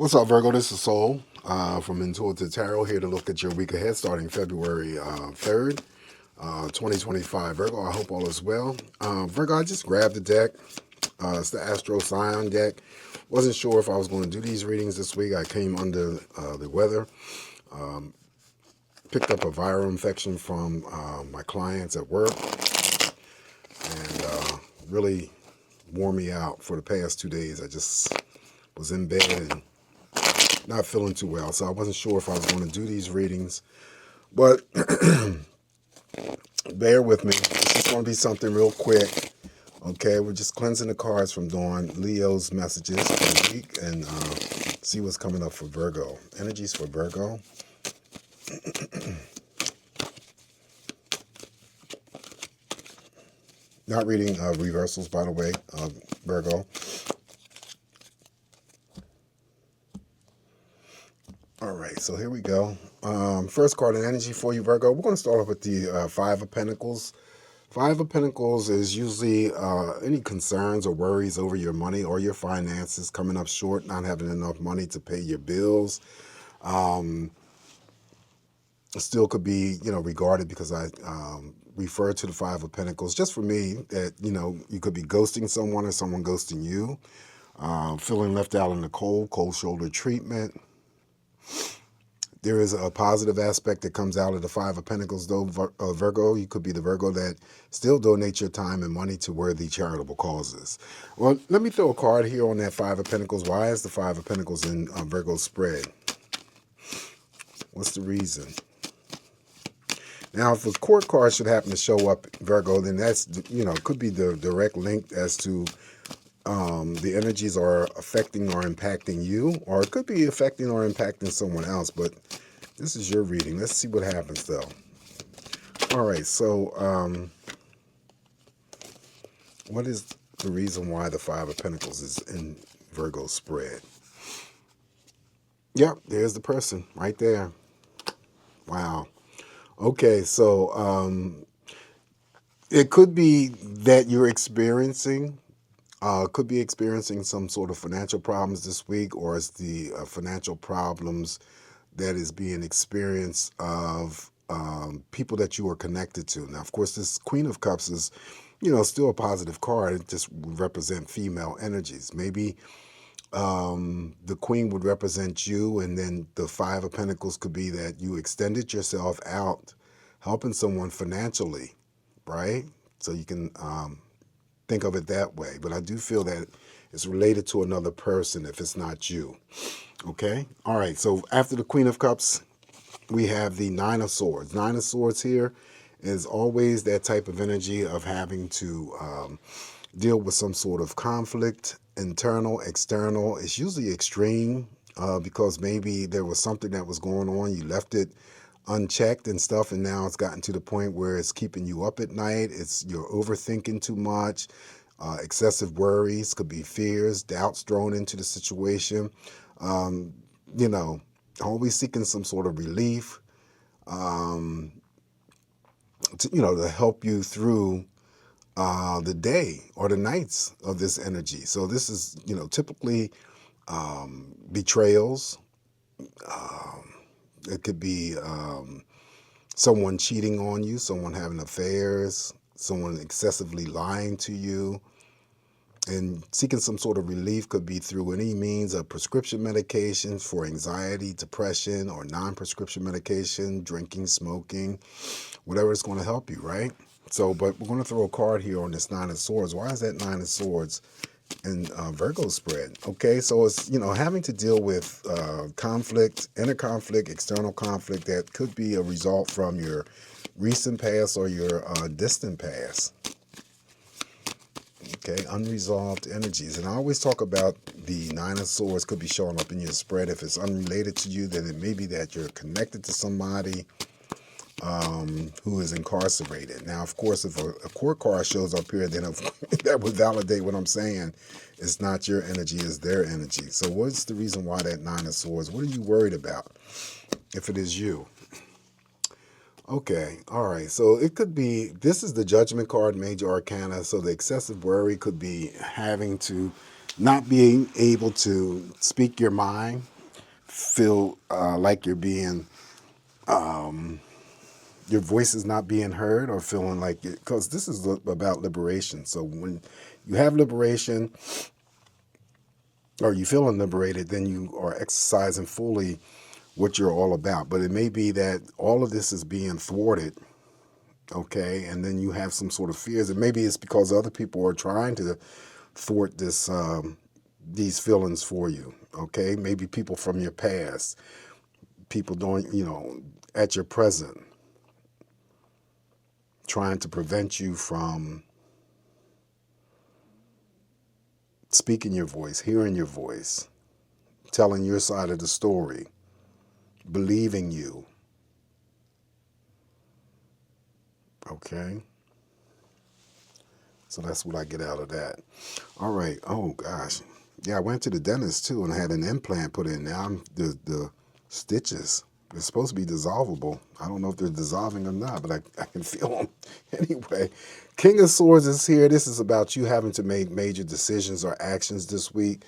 What's up, Virgo? This is Soul from Intuitive Tarot, here to look at your week ahead starting February 3rd, 2025. Virgo, I hope all is well. Virgo, I just grabbed the deck. It's the ASTRAL SCION deck. Wasn't sure if I was going to do these readings this week. I came under the weather. Picked up a viral infection from my clients at work. And really wore me out for the past 2 days. I just was in bed and not feeling too well, so I wasn't sure if I was going to do these readings, but bear with me. It's just going to be something real quick. Okay, we're just cleansing the cards from Dawn Leo's messages for the week and see what's coming up for Virgo. Energies for Virgo. Not reading reversals, by the way, Virgo. All right, so here we go. First card in energy for you, Virgo. We're going to start off with the Five of Pentacles. Five of Pentacles is usually any concerns or worries over your money or your finances, coming up short, not having enough money to pay your bills. Still could be, regarded, because I refer to the Five of Pentacles, just for me, that, you could be ghosting someone or someone ghosting you, feeling left out in the cold shoulder treatment. There is a positive aspect that comes out of the Five of Pentacles, though, Virgo. You could be the Virgo that still donates your time and money to worthy charitable causes. Well, let me throw a card here on that Five of Pentacles. Why is the Five of Pentacles in Virgo's spread? What's the reason? Now, if a court card should happen to show up, Virgo, then that's, could be the direct link as to the energies are affecting or impacting you, or it could be affecting or impacting someone else, but this is your reading. Let's see what happens, though. All right, so what is the reason why the Five of Pentacles is in Virgo's spread? Yep, there's the person right there. Wow. Okay, so it could be that you're experiencing could be experiencing some sort of financial problems this week, or it's the financial problems that is being experienced of people that you are connected to. Now, of course, this Queen of Cups is, still a positive card. It just would represent female energies. Maybe the Queen would represent you, and then the Five of Pentacles could be that you extended yourself out, helping someone financially, right? So you can think of it that way, but I do feel that it's related to another person if it's not you. Okay? All right, so after the Queen of Cups, we have the Nine of Swords. Nine of Swords here is always that type of energy of having to deal with some sort of conflict, internal, external. It's usually extreme because maybe there was something that was going on, you left it unchecked and stuff, and now it's gotten to the point where it's keeping you up at night. You're overthinking too much. Excessive worries, could be fears, doubts thrown into the situation. Always seeking some sort of relief to help you through the day or the nights of this energy. So this is, typically betrayals. It could be someone cheating on you, someone having affairs, someone excessively lying to you. And seeking some sort of relief could be through any means of prescription medication for anxiety, depression, or non-prescription medication, drinking, smoking, whatever is going to help you, right? So, but we're going to throw a card here on this Nine of Swords. Why is that Nine of Swords in Virgo's spread? Okay, so it's, having to deal with conflict, inner conflict, external conflict that could be a result from your recent past or your distant past. Okay, unresolved energies. And I always talk about the Nine of Swords could be showing up in your spread. If it's unrelated to you, then it may be that you're connected to somebody who is incarcerated. Now, of course, if a court card shows up here, then that would validate what I'm saying. It's not your energy, it's their energy. So what's the reason why that Nine of Swords? What are you worried about if it is you? Okay, all right. So it could be, this is the Judgment card, Major Arcana. So the excessive worry could be having to not being able to speak your mind, feel like you're being, your voice is not being heard, or feeling like it, because this is about liberation. So when you have liberation, or you feeling liberated, then you are exercising fully what you're all about. But it may be that all of this is being thwarted, okay, and then you have some sort of fears, and maybe it's because other people are trying to thwart these feelings for you, okay? Maybe people from your past, people doing, at your present, trying to prevent you from speaking your voice, hearing your voice, telling your side of the story, believing you, okay? So that's what I get out of that. All right. Oh, gosh. Yeah, I went to the dentist, too, and I had an implant put in. Now the stitches, they're supposed to be dissolvable. I don't know if they're dissolving or not, but I can feel them. Anyway, King of Swords is here. This is about you having to make major decisions or actions this week.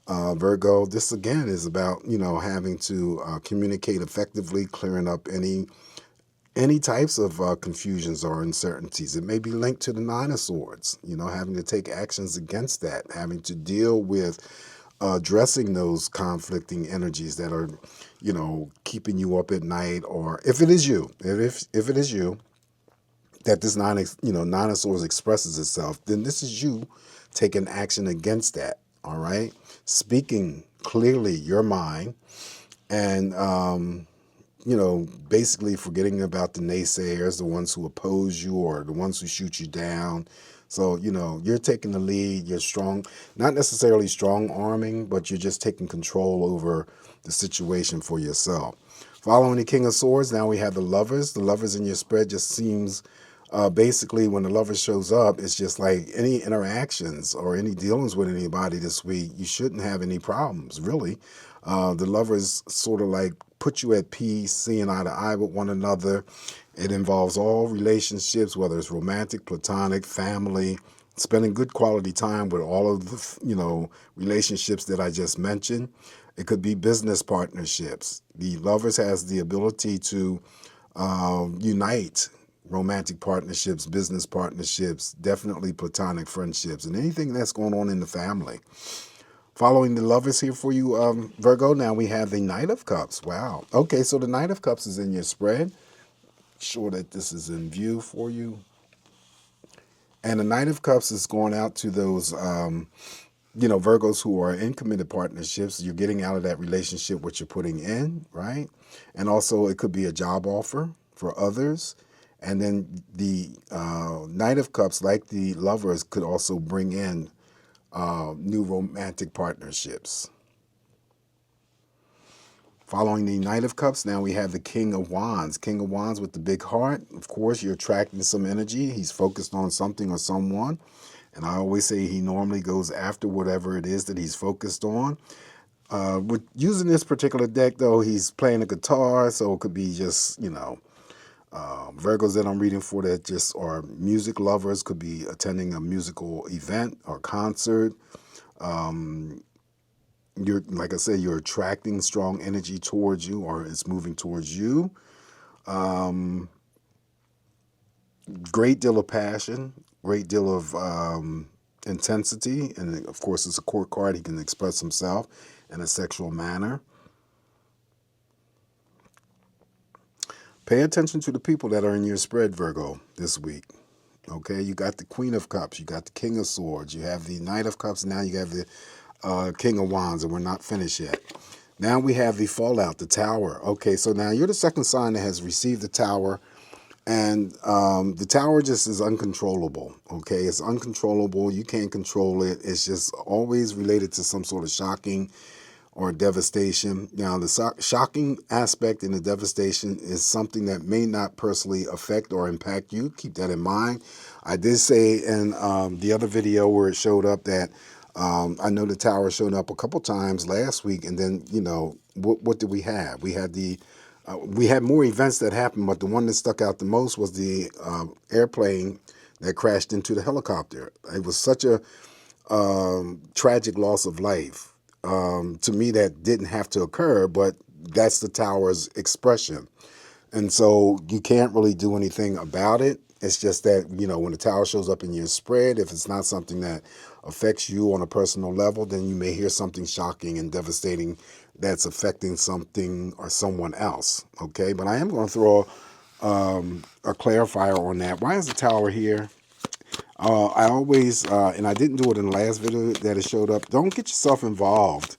Virgo, this again is about, having to communicate effectively, clearing up any types of confusions or uncertainties. It may be linked to the Nine of Swords, having to take actions against that, having to deal with addressing those conflicting energies that are, keeping you up at night. Or if it is you, if it is you, that this Nine of Swords expresses itself, then this is you taking action against that, all right? Speaking clearly your mind, and basically forgetting about the naysayers, the ones who oppose you or the ones who shoot you down. So, you're taking the lead, you're strong, not necessarily strong arming, but you're just taking control over the situation for yourself. Following the King of Swords, now we have the Lovers. The Lovers in your spread just seems, basically when the Lover shows up, it's just like any interactions or any dealings with anybody this week, you shouldn't have any problems, really. The Lovers sort of like put you at peace, seeing eye to eye with one another. It involves all relationships, whether it's romantic, platonic, family, spending good quality time with all of the, relationships that I just mentioned. It could be business partnerships. The Lovers has the ability to unite romantic partnerships, business partnerships, definitely platonic friendships, and anything that's going on in the family. Following the Lovers here for you, Virgo, now we have the Knight of Cups. Wow. Okay, so the Knight of Cups is in your spread. Sure that this is in view for you. And the Knight of Cups is going out to those, Virgos who are in committed partnerships. You're getting out of that relationship what you're putting in, right? And also it could be a job offer for others. And then the Knight of Cups, like the Lovers, could also bring in new romantic partnerships. Following the Knight of Cups, now we have the King of Wands. King of Wands with the big heart. Of course, you're attracting some energy. He's focused on something or someone. And I always say he normally goes after whatever it is that he's focused on. With using this particular deck, though, he's playing a guitar, so it could be just, Virgos that I'm reading for that just are music lovers, could be attending a musical event or concert. You're, like I said, you're attracting strong energy towards you, or it's moving towards you. Great deal of passion, great deal of intensity, and of course it's a court card. He can express himself in a sexual manner. Pay attention to the people that are in your spread, Virgo, this week. Okay, you got the Queen of Cups, you got the King of Swords, you have the Knight of Cups, now you have the King of Wands, and we're not finished yet. Now we have the Fallout, the Tower. Okay, so now you're the second sign that has received the Tower, and the Tower just is uncontrollable. Okay, it's uncontrollable. You can't control it. It's just always related to some sort of shocking or devastation. Now, the shocking aspect and the devastation is something that may not personally affect or impact you. Keep that in mind. I did say in the other video where it showed up that I know the Tower showed up a couple times last week, and then, what did we have? We had more events that happened, but the one that stuck out the most was the airplane that crashed into the helicopter. It was such a tragic loss of life. to me, that didn't have to occur, but that's the tower's expression. And so you can't really do anything about it. It's just that, when the tower shows up in your spread, if it's not something that affects you on a personal level, then you may hear something shocking and devastating that's affecting something or someone else. Okay, but I am going to throw a clarifier on that. Why is the tower here? I always, and I didn't do it in the last video that it showed up, don't get yourself involved.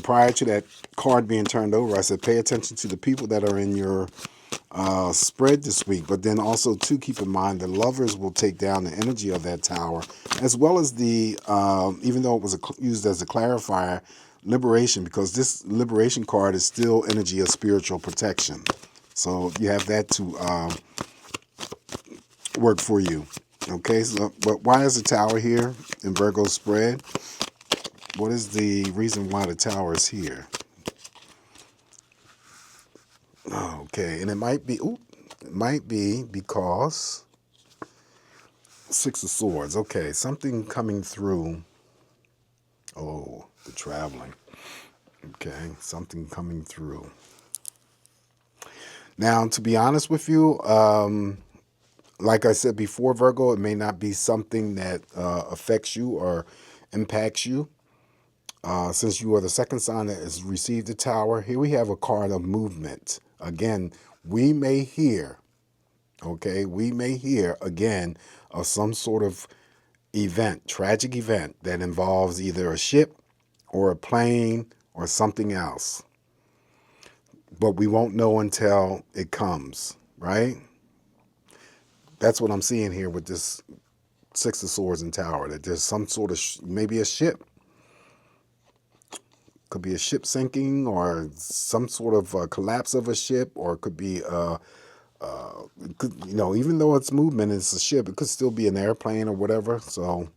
Prior to that card being turned over, I said pay attention to the people that are in your spread this week, but then also to keep in mind the lovers will take down the energy of that tower, as well as the even though it was used as a clarifier, liberation, because this liberation card is still energy of spiritual protection. So you have that to work for you. Okay, so but why is the tower here in Virgo spread? What is the reason why the tower is here? Okay, and it might be because Six of Swords. Okay, something coming through. Oh, the traveling. Okay, something coming through. Now, to be honest with you, like I said before, Virgo, it may not be something that affects you or impacts you. Since you are the second sign that has received the tower, here we have a card of movement. Again, we may hear again of some sort of event, tragic event that involves either a ship or a plane or something else. But we won't know until it comes, right? That's what I'm seeing here with this Six of Swords and Tower, that there's some sort of, maybe a ship. Could be a ship sinking or some sort of collapse of a ship, or it could be, even though it's movement, it's a ship, it could still be an airplane or whatever. So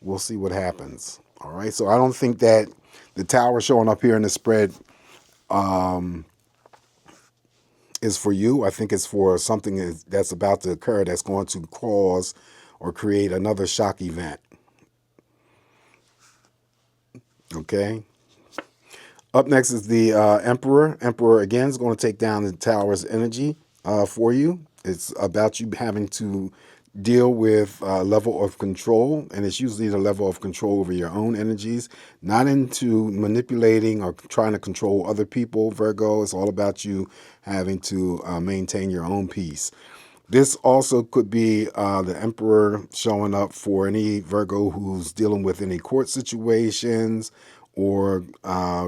we'll see what happens. All right. So I don't think that the tower showing up here in the spread is for you. I think it's for something that's about to occur that's going to cause or create another shock event. Okay. Up next is the Emperor. Emperor, again, is going to take down the tower's energy for you. It's about you having to deal with a level of control, and it's usually the level of control over your own energies, not into manipulating or trying to control other people, Virgo. It's all about you having to maintain your own peace. This also could be the Emperor showing up for any Virgo who's dealing with any court situations, or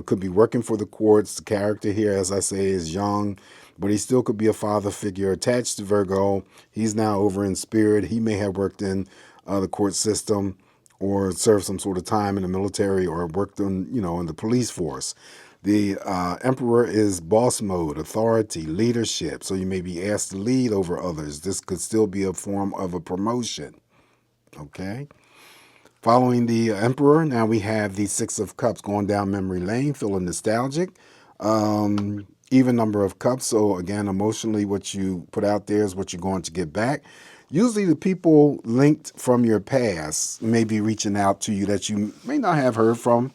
could be working for the courts. The character here, as I say, is young, but he still could be a father figure attached to Virgo. He's now over in spirit. He may have worked in the court system or served some sort of time in the military or worked in, in the police force. The Emperor is boss mode, authority, leadership. So you may be asked to lead over others. This could still be a form of a promotion. Okay. Following the Emperor, now we have the Six of Cups going down memory lane, feeling nostalgic. Even number of cups. So again, emotionally, what you put out there is what you're going to get back. Usually the people linked from your past may be reaching out to you that you may not have heard from,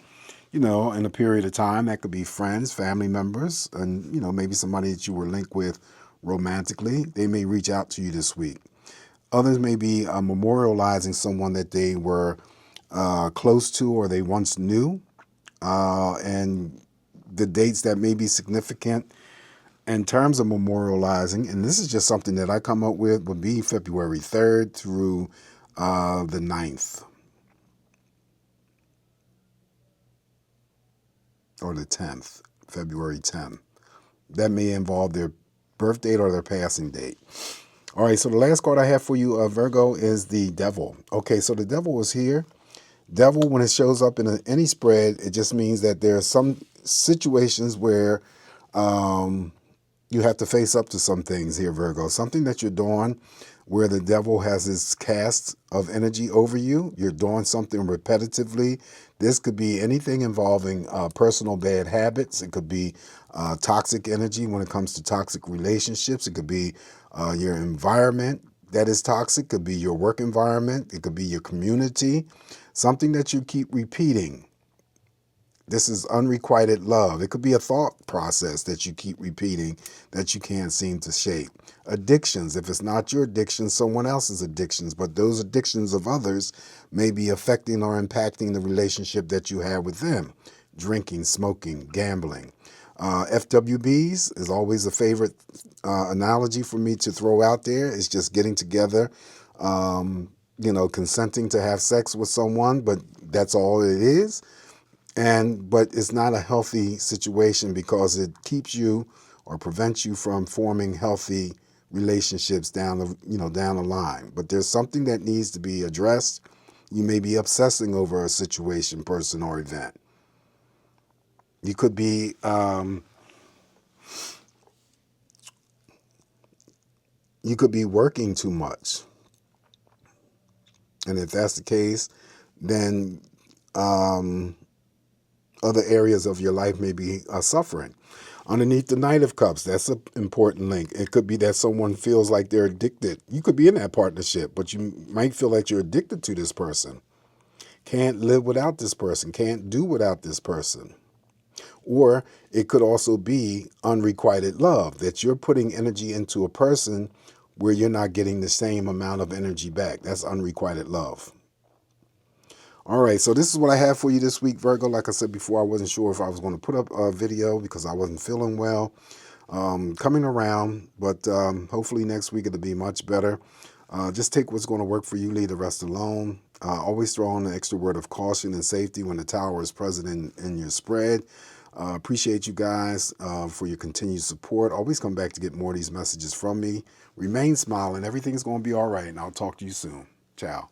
in a period of time. That could be friends, family members, and, maybe somebody that you were linked with romantically. They may reach out to you this week. Others may be memorializing someone that they were close to or they once knew, and the dates that may be significant in terms of memorializing, and this is just something that I come up with, would be February 3rd through the 9th or the 10th, February 10th. That may involve their birth date or their passing date. All right, so the last card I have for you, Virgo, is the Devil. Okay, so the Devil is here. Devil, when it shows up in any spread, it just means that there are some situations where you have to face up to some things here, Virgo. Something that you're doing where the devil has this cast of energy over you. You're doing something repetitively. This could be anything involving personal bad habits. It could be toxic energy when it comes to toxic relationships. It could be your environment that is toxic. It could be your work environment. It could be your community. Something that you keep repeating. This is unrequited love. It could be a thought process that you keep repeating that you can't seem to shape. Addictions. If it's not your addiction, someone else's addictions, but those addictions of others may be affecting or impacting the relationship that you have with them. Drinking, smoking, gambling. FWBs is always a favorite analogy for me to throw out there. It's just getting together, consenting to have sex with someone, but that's all it is. But it's not a healthy situation because it keeps you or prevents you from forming healthy relationships down the line. But there's something that needs to be addressed. You may be obsessing over a situation, person, or event. You could be working too much. And if that's the case, then other areas of your life may be suffering. Underneath the Knight of Cups, that's an important link. It could be that someone feels like they're addicted. You could be in that partnership, but you might feel like you're addicted to this person. Can't live without this person. Can't do without this person. Or it could also be unrequited love, that you're putting energy into a person where you're not getting the same amount of energy back. That's unrequited love. All right, so this is what I have for you this week, Virgo. Like I said before, I wasn't sure if I was going to put up a video because I wasn't feeling well. Coming around, but hopefully next week it'll be much better. Just take what's going to work for you, leave the rest alone. Always throw on an extra word of caution and safety when the tower is present in your spread. Appreciate you guys for your continued support. Always come back to get more of these messages from me. Remain smiling. Everything's going to be all right, and I'll talk to you soon. Ciao.